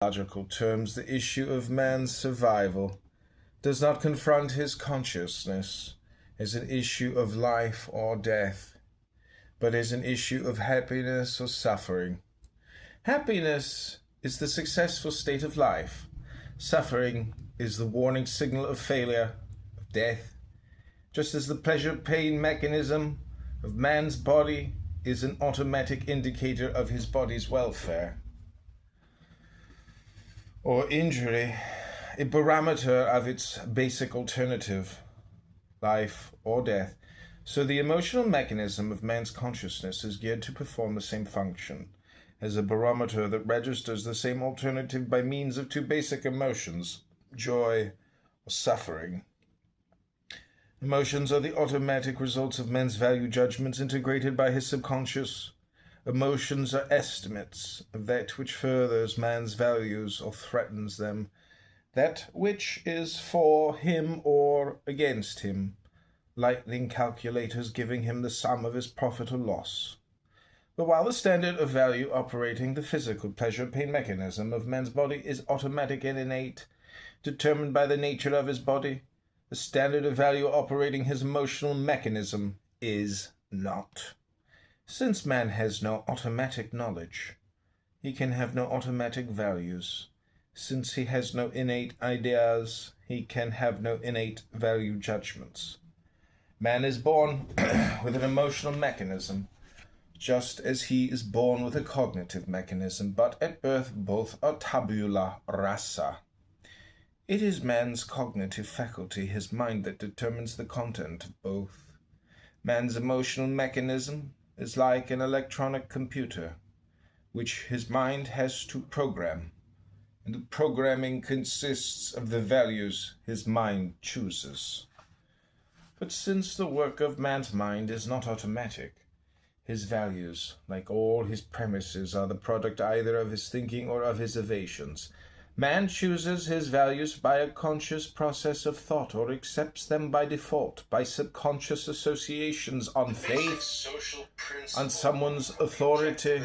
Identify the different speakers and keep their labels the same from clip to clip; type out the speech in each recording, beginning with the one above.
Speaker 1: logical terms, the issue of man's survival does not confront his consciousness as an issue of life or death, but as an issue of happiness or suffering. Happiness is the successful state of life. Suffering is the warning signal of failure, of death, just as the pleasure-pain mechanism of man's body is an automatic indicator of his body's welfare, or injury, a barometer of its basic alternative, life or death. So the emotional mechanism of man's consciousness is geared to perform the same function as a barometer that registers the same alternative by means of two basic emotions, joy or suffering. Emotions are the automatic results of man's value judgments integrated by his subconscious. Emotions are estimates of that which furthers man's values or threatens them, that which is for him or against him, lightning calculators giving him the sum of his profit or loss. But while the standard of value operating the physical pleasure-pain mechanism of man's body is automatic and innate, determined by the nature of his body, the standard of value operating his emotional mechanism is not. Since man has no automatic knowledge, he can have no automatic values. Since he has no innate ideas, he can have no innate value judgments. Man is born with an emotional mechanism, just as he is born with a cognitive mechanism, but at birth both are tabula rasa. It is man's cognitive faculty, his mind, that determines the content of both. Man's emotional mechanism is like an electronic computer, which his mind has to program, and the programming consists of the values his mind chooses. But since the work of man's mind is not automatic, his values, like all his premises, are the product either of his thinking or of his evasions. Man chooses his values by a conscious process of thought, or accepts them by default, by subconscious associations on faith, on someone's authority,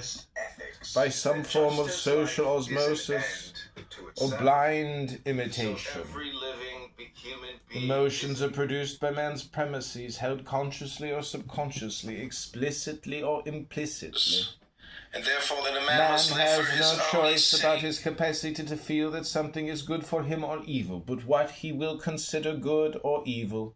Speaker 1: by some form of social osmosis, or blind imitation. Emotions are produced by man's premises, held consciously or subconsciously, explicitly or implicitly.
Speaker 2: And therefore that a
Speaker 1: Man
Speaker 2: must live for
Speaker 1: has
Speaker 2: his
Speaker 1: no
Speaker 2: own
Speaker 1: choice
Speaker 2: sake.
Speaker 1: about his capacity to feel that something is good for him or evil, but what he will consider good or evil,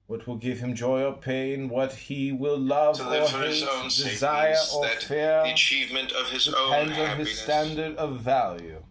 Speaker 1: what will give him joy or pain, what he will love
Speaker 2: To
Speaker 1: or
Speaker 2: live for his
Speaker 1: hate,
Speaker 2: own sake
Speaker 1: desire
Speaker 2: means
Speaker 1: or
Speaker 2: that
Speaker 1: fear,
Speaker 2: the achievement of his own
Speaker 1: depends on his
Speaker 2: happiness
Speaker 1: standard of value.